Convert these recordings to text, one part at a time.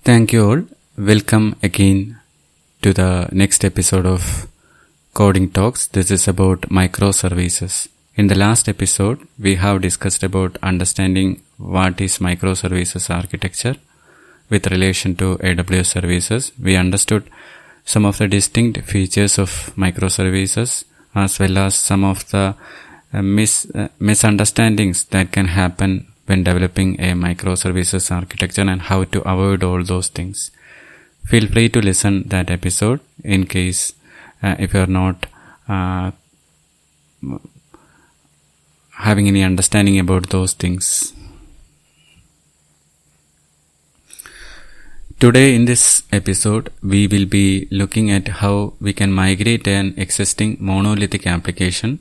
Thank you all. Welcome again to the next episode of Coding Talks. This is about microservices. In the last episode, we have discussed about understanding what is microservices architecture with relation to AWS Services. We understood some of the distinct features of microservices as well as some of the misunderstandings that can happen when developing a microservices architecture and how to avoid all those things. Feel free to listen that episode in case if you are not having any understanding about those things. Today in this episode, we will be looking at how we can migrate an existing monolithic application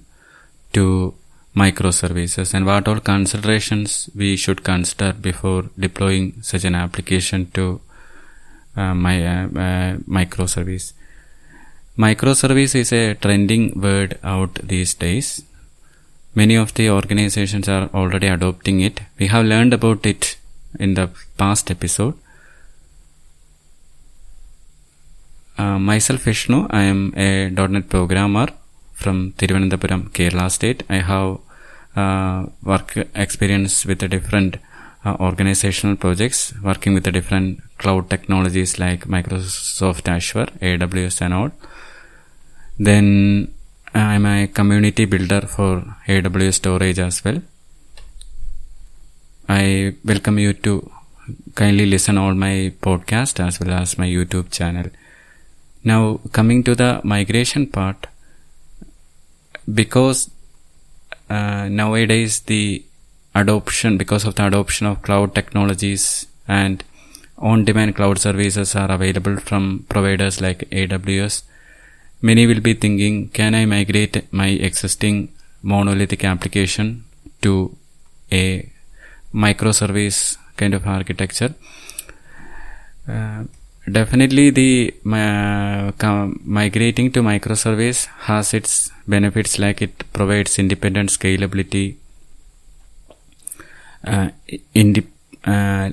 to microservices and what all considerations we should consider before deploying such an application to microservice. Microservice is a trending word out these days. Many of the organizations are already adopting it. We have learned about it in the past episode. Myself Vishnu, I am a .NET programmer from Thiruvananthapuram, Kerala state. I have work experience with the different organizational projects, working with the different cloud technologies like Microsoft Azure, AWS and all. Then I am a community builder for AWS storage as well. I welcome you to kindly listen all my podcast as well as my YouTube channel. Now coming to the migration part, because nowadays because of the adoption of cloud technologies and on-demand cloud services are available from providers like AWS, many will be thinking, can I migrate my existing monolithic application to a microservice kind of architecture? Definitely the migrating to microservice has its benefits, like it provides independent scalability,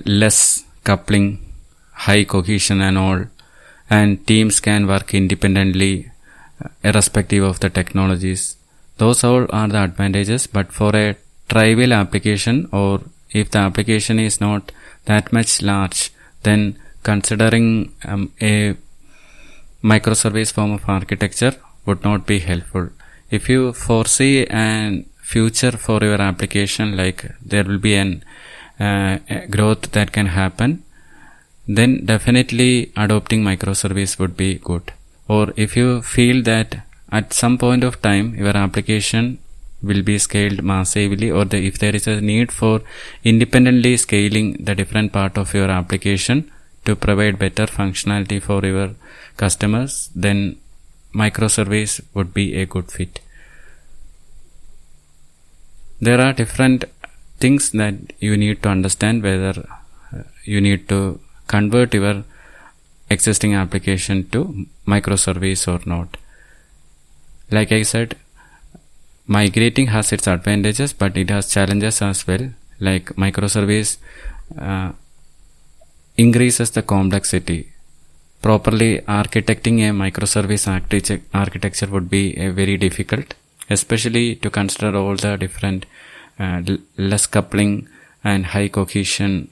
less coupling, high cohesion and all, and teams can work independently irrespective of the technologies. Those all are the advantages, but for a trivial application, or if the application is not that much large, then considering a microservice form of architecture would not be helpful. If you foresee a future for your application, like there will be a growth that can happen, then definitely adopting microservice would be good. Or if you feel that at some point of time your application will be scaled massively, or if there is a need for independently scaling the different part of your application to provide better functionality for your customers, then microservice would be a good fit. There are different things that you need to understand whether you need to convert your existing application to microservice or not. Like I said, migrating has its advantages, but it has challenges as well. Like microservice increases the complexity. Properly architecting a microservice architecture would be very difficult, especially to consider all the different less coupling and high cohesion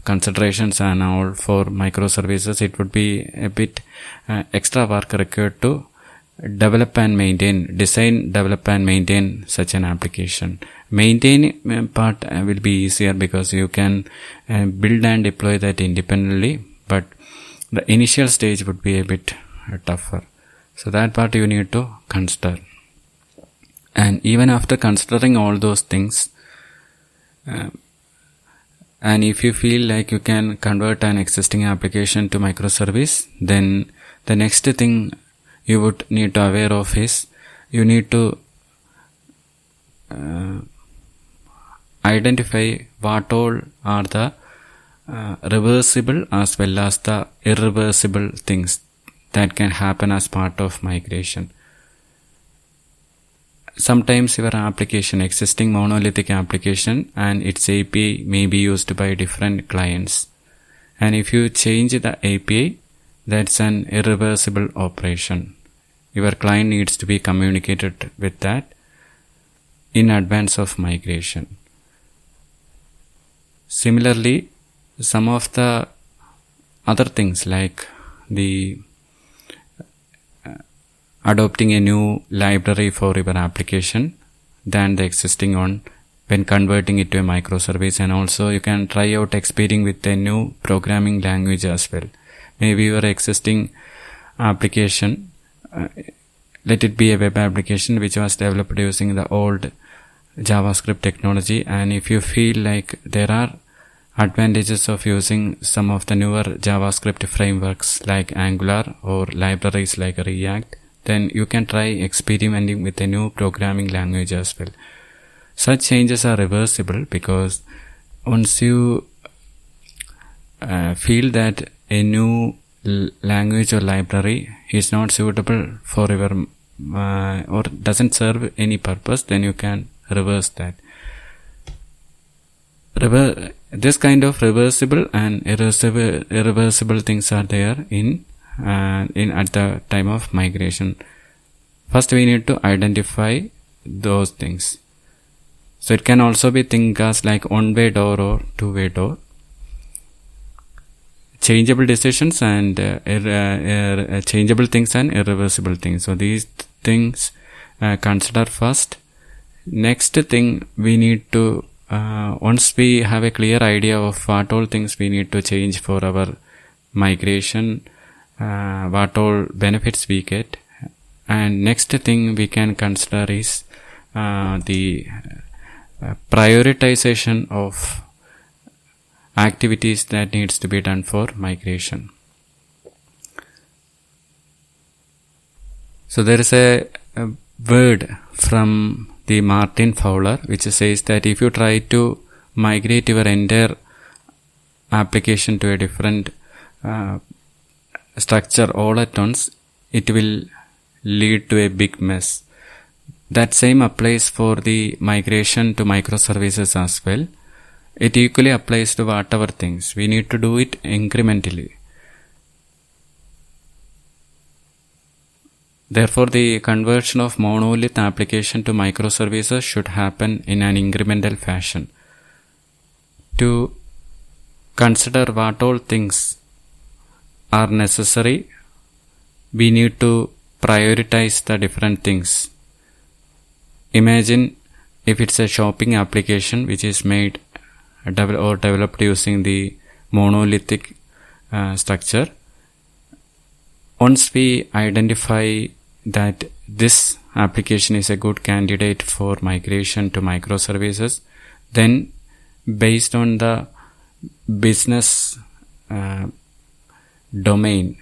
considerations and all for microservices. It would be a bit extra work required to design, develop and maintain such an application. Maintain part will be easier because you can build and deploy that independently, but the initial stage would be a bit tougher. So that part you need to consider. And even after considering all those things, and if you feel like you can convert an existing application to microservice, then the next thing you would need to aware of is you need to identify what all are the reversible as well as the irreversible things that can happen as part of migration. Sometimes your application, existing monolithic application and its API may be used by different clients. And if you change the API, that's an irreversible operation. Your client needs to be communicated with that in advance of migration. Similarly, some of the other things like the adopting a new library for your application than the existing one when converting it to a microservice, and also you can try out experimenting with a new programming language as well. Maybe your existing application, let it be a web application which was developed using the old JavaScript technology, and if you feel like there are advantages of using some of the newer JavaScript frameworks like Angular or libraries like React, then you can try experimenting with a new programming language as well. Such changes are reversible because once you feel that a new language or library is not suitable for your or doesn't serve any purpose, then you can reverse that. This kind of reversible and irreversible things are there in at the time of migration. First, we need to identify those things. So it can also be think as like one-way door or two-way door. Changeable decisions and changeable things and irreversible things. So these things consider first. Next thing we need to once we have a clear idea of what all things we need to change for our migration, what all benefits we get, and next thing we can consider is the prioritization of activities that needs to be done for migration. So there is a word from the Martin Fowler which says that if you try to migrate your entire application to a different structure all at once, it will lead to a big mess. That same applies for the migration to microservices as well. It equally applies to whatever things. We need to do it incrementally. Therefore, the conversion of monolith application to microservices should happen in an incremental fashion. To consider what all things are necessary, we need to prioritize the different things. Imagine if it's a shopping application which is made or developed using the monolithic structure. Once we identify that this application is a good candidate for migration to microservices, then based on the business domain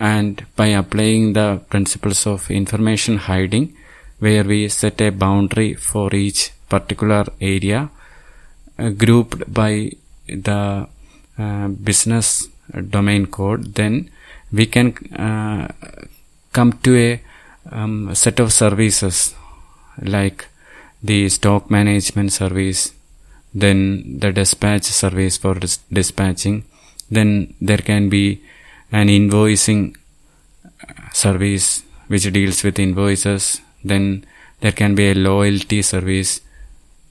and by applying the principles of information hiding, where we set a boundary for each particular area grouped by the business domain code, then we can come to a set of services like the stock management service, then the dispatch service for dispatching, then there can be an invoicing service which deals with invoices, then there can be a loyalty service,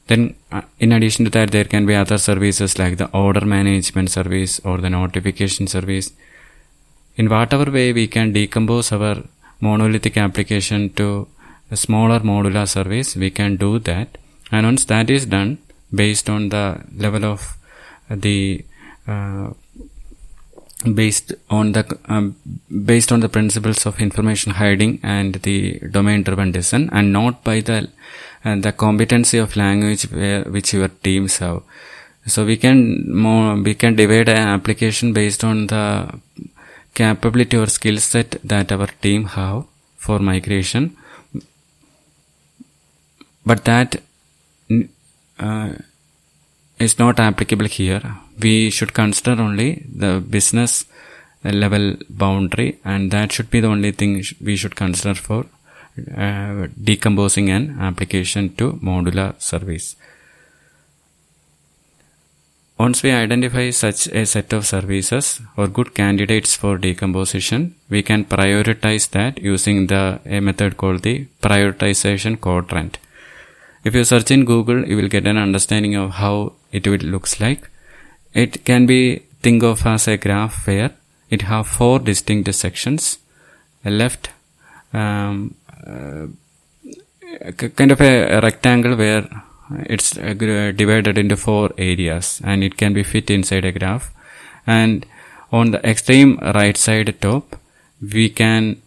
then in addition to that there can be other services like the order management service or the notification service. In whatever way we can decompose our monolithic application to a smaller modular service, we can do that. And once that is done, based on the level of the based on the principles of information hiding and the domain driven design, and not by the competency of language which your teams have. So we can divide an application based on the capability or skill set that our team have for migration, but that is not applicable here. We should consider only the business level boundary, and that should be the only thing we should consider for decomposing an application to modular service. Once we identify such a set of services or good candidates for decomposition, we can prioritize that using a method called the prioritization quadrant. If you search in Google, you will get an understanding of how it will looks like. It can be think of as a graph where it have 4 distinct sections. A left, kind of a rectangle where it's divided into 4 areas, and it can be fit inside a graph. And on the extreme right side top, we can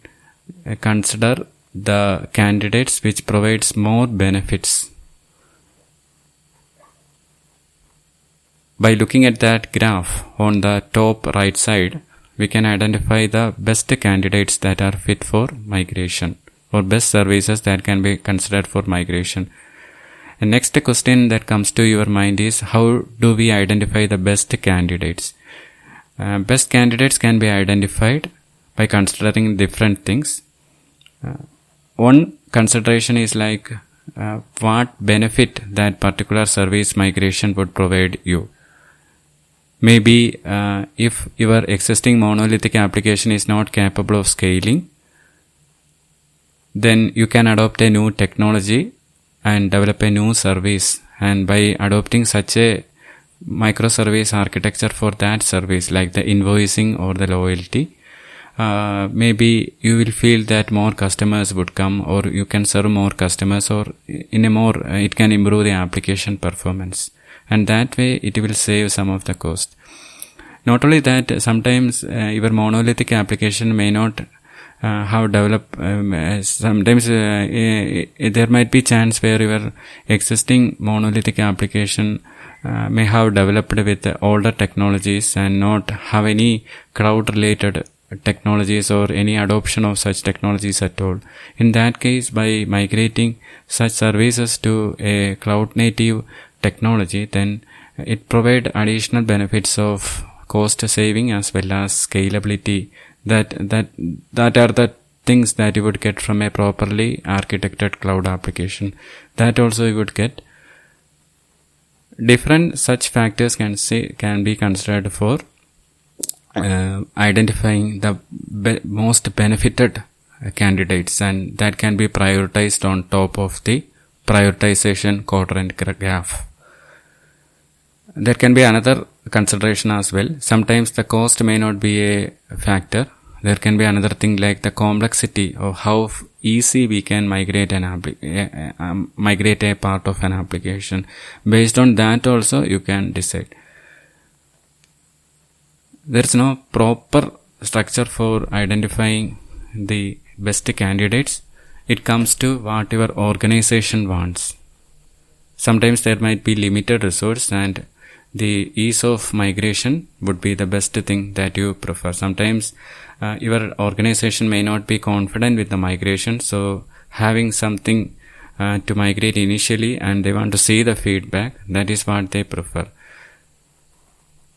consider the candidates which provides more benefits. By looking at that graph on the top right side, we can identify the best candidates that are fit for migration, or best services that can be considered for migration. The next question that comes to your mind is, how do we identify the best candidates? Best candidates can be identified by considering different things. One consideration is like what benefit that particular service migration would provide you. Maybe if your existing monolithic application is not capable of scaling, then you can adopt a new technology and develop a new service. And by adopting such a microservice architecture for that service, like the invoicing or the loyalty, maybe you will feel that more customers would come, or you can serve more customers, or in a more it can improve the application performance, and that way it will save some of the cost. Not only that, sometimes your monolithic application may not have developed. Sometimes there might be chance where your existing monolithic application may have developed with older technologies and not have any cloud related technologies or any adoption of such technologies at all. In that case, by migrating such services to a cloud native technology, then it provides additional benefits of cost saving as well as scalability. That are the things that you would get from a properly architected cloud application. That also you would get. Different such factors can be considered for identifying the most benefited candidates, and that can be prioritized on top of the prioritization quadrant graph. There can be another consideration as well. Sometimes the cost may not be a factor. There can be another thing like the complexity of how easy we can migrate a part of an application. Based on that also you can decide. There is no proper structure for identifying the best candidates. It comes to what your organization wants. Sometimes there might be limited resource, and the ease of migration would be the best thing that you prefer. Sometimes your organization may not be confident with the migration, so having something to migrate initially and they want to see the feedback, that is what they prefer.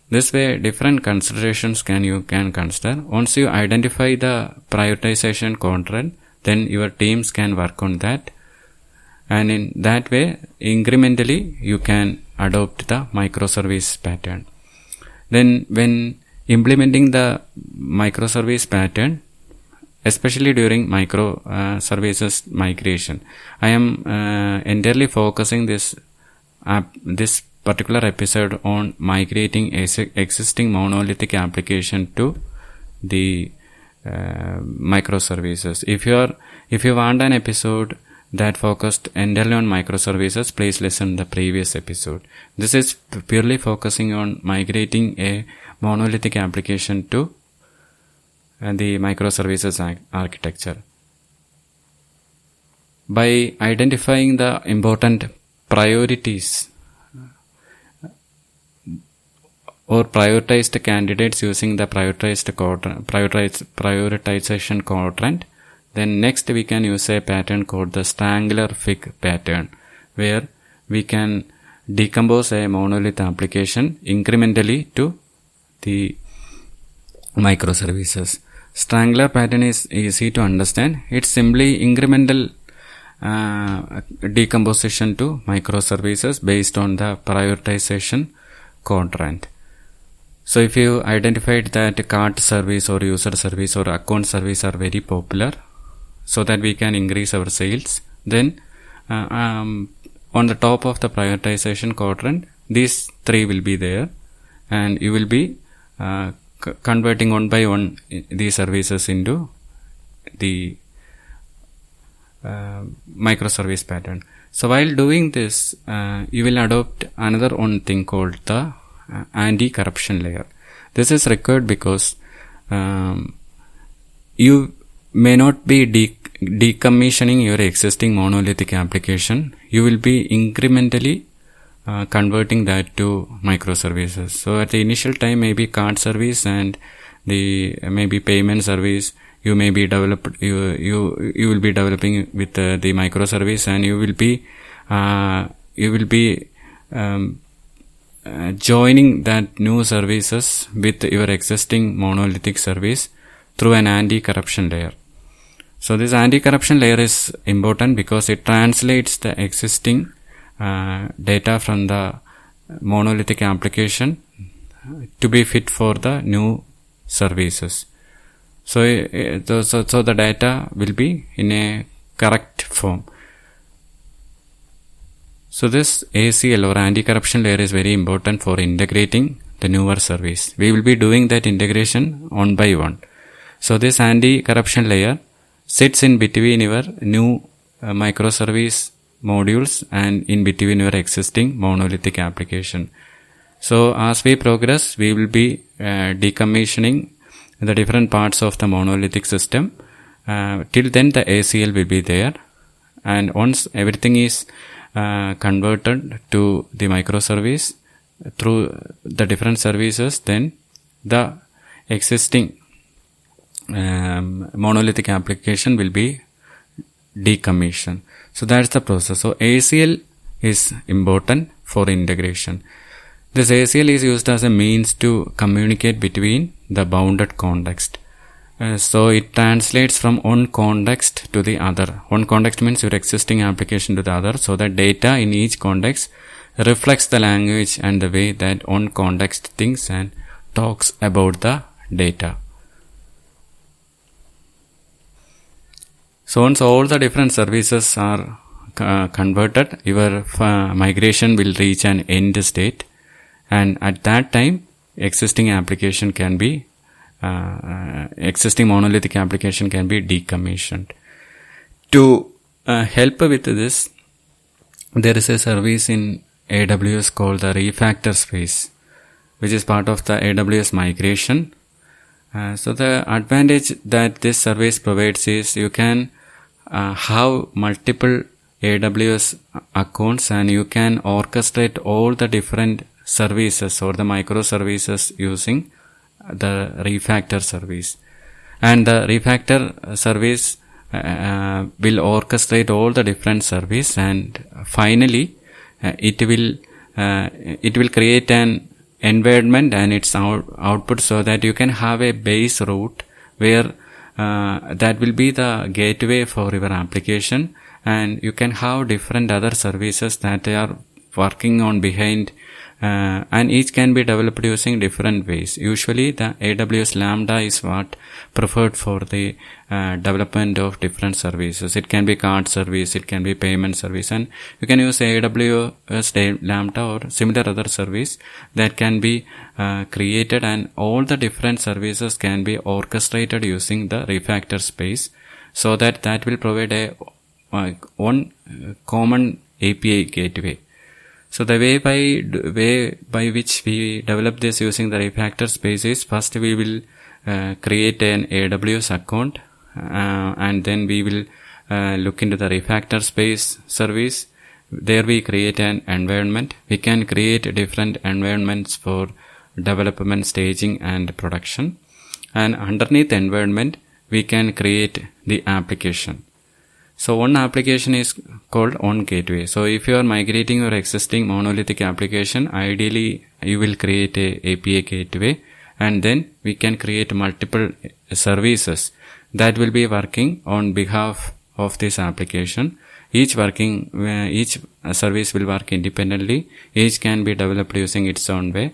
This way, different considerations you can consider. Once you identify the prioritization quadrant, then your teams can work on that, and in that way, incrementally, you can adopt the microservice pattern. Then, when implementing the microservice pattern, especially during microservices migration, I am entirely focusing this particular episode on migrating existing monolithic application to the microservices. If you want an episode that focused entirely on microservices, please listen to the previous episode. This is purely focusing on migrating a monolithic application to the microservices architecture. By identifying the important priorities or prioritized candidates using the prioritization quadrant, then next we can use a pattern called the Strangler Fig pattern, where we can decompose a monolith application incrementally to the microservices. Strangler pattern is easy to understand. It's simply incremental decomposition to microservices based on the prioritization quadrant. So if you identified that cart service or user service or account service are very popular, so that we can increase our sales, then on the top of the prioritization quadrant, these three will be there, and you will be converting one by one these services into the microservice pattern. So while doing this, you will adopt another one thing called the anti-corruption layer. This is required because you may not be decommissioning your existing monolithic application. You will be incrementally converting that to microservices. So at the initial time, maybe card service and the maybe payment service, you may be you will be developing with the microservice, and you will be joining that new services with your existing monolithic service through an anti-corruption layer. So this anti-corruption layer is important because it translates the existing data from the monolithic application to be fit for the new services. So the data will be in a correct form. So this ACL or anti-corruption layer is very important for integrating the newer service. We will be doing that integration one by one. So this anti-corruption layer sits in between your new microservice modules and in between your existing monolithic application. So as we progress, we will be decommissioning the different parts of the monolithic system. Till then the ACL will be there, and once everything is converted to the microservice through the different services, then the existing monolithic application will be decommissioned. So that's the process. So ACL is important for integration. This ACL is used as a means to communicate between the bounded context. So it translates from one context to the other. One context means your existing application to the other, so that data in each context reflects the language and the way that one context thinks and talks about the data. So once all the different services are converted, your migration will reach an end state, and at that time existing application can be existing monolithic application can be decommissioned. To help with this, there is a service in AWS called the refactor space, which is part of the AWS migration. So the advantage that this service provides is you can have multiple AWS accounts, and you can orchestrate all the different services or the microservices using the refactor service. And the refactor service will orchestrate all the different service, and finally it will create an environment and its output, so that you can have a base route where that will be the gateway for your application, and you can have different other services that they are working on behind, and each can be developed using different ways. Usually the AWS Lambda is what preferred for the development of different services. It can be card service, it can be payment service, and you can use AWS Lambda or similar other service that can be created, and all the different services can be orchestrated using the refactor space, so that will provide a one common API gateway. So the way by which we develop this using the refactor space is, first we will create an AWS account, and then we will look into the refactor space service. There we create an environment. We can create different environments for development, staging and production, and underneath the environment we can create the application. So one application is called one gateway. So if you are migrating your existing monolithic application, ideally you will create a API gateway, and then we can create multiple services that will be working on behalf of this application. each service will work independently. Each can be developed using its own way.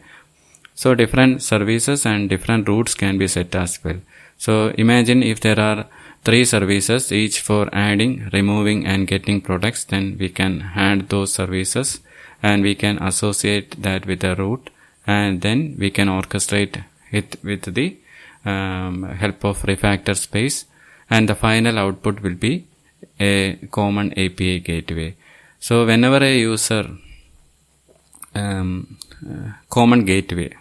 So different services and different routes can be set as well. So imagine if there are 3 services, each for adding, removing and getting products, then we can add those services and we can associate that with a route, and then we can orchestrate it with the help of refactor space, and the final output will be a common API gateway. So whenever a user common gateway.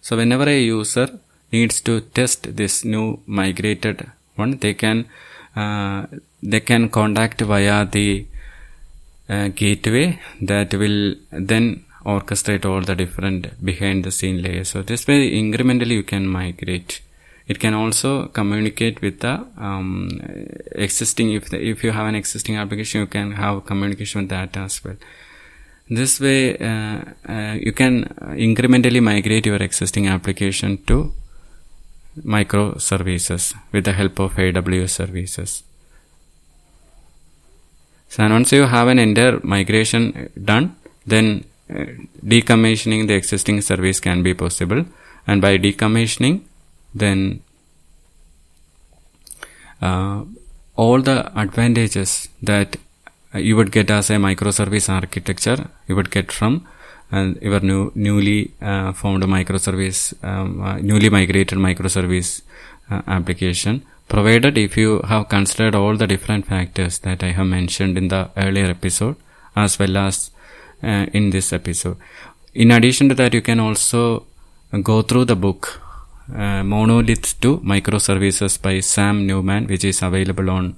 So whenever a user needs to test this new migrated one, they can contact via the gateway that will then orchestrate all the different behind the scene layers. So this way incrementally you can migrate. It can also communicate with the existing, if you have an existing application, you can have communication with that as well. This way you can incrementally migrate your existing application to microservices with the help of AWS Services. So once you have an entire migration done, then decommissioning the existing service can be possible, and by decommissioning, then all the advantages that you would get as a microservice architecture, you would get from your newly formed microservice, newly migrated microservice application, provided if you have considered all the different factors that I have mentioned in the earlier episode as well as in this episode. In addition to that, you can also go through the book Monolith to Microservices by Sam Newman, which is available on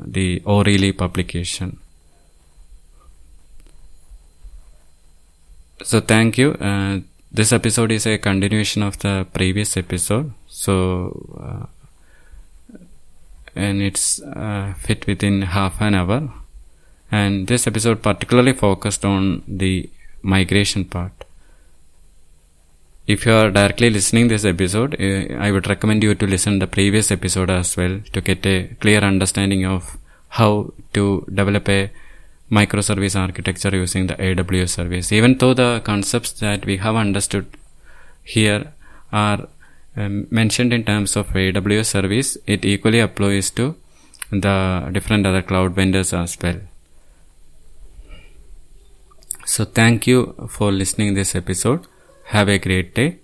the O'Reilly publication. So thank you. This episode is a continuation of the previous episode. So and it's fit within half an hour. And this episode particularly focused on the migration part. If you are directly listening this episode, I would recommend you to listen the previous episode as well to get a clear understanding of how to develop a microservice architecture using the AWS service. Even though the concepts that we have understood here are mentioned in terms of AWS service, it equally applies to the different other cloud vendors as well. So thank you for listening this episode. Have a great day.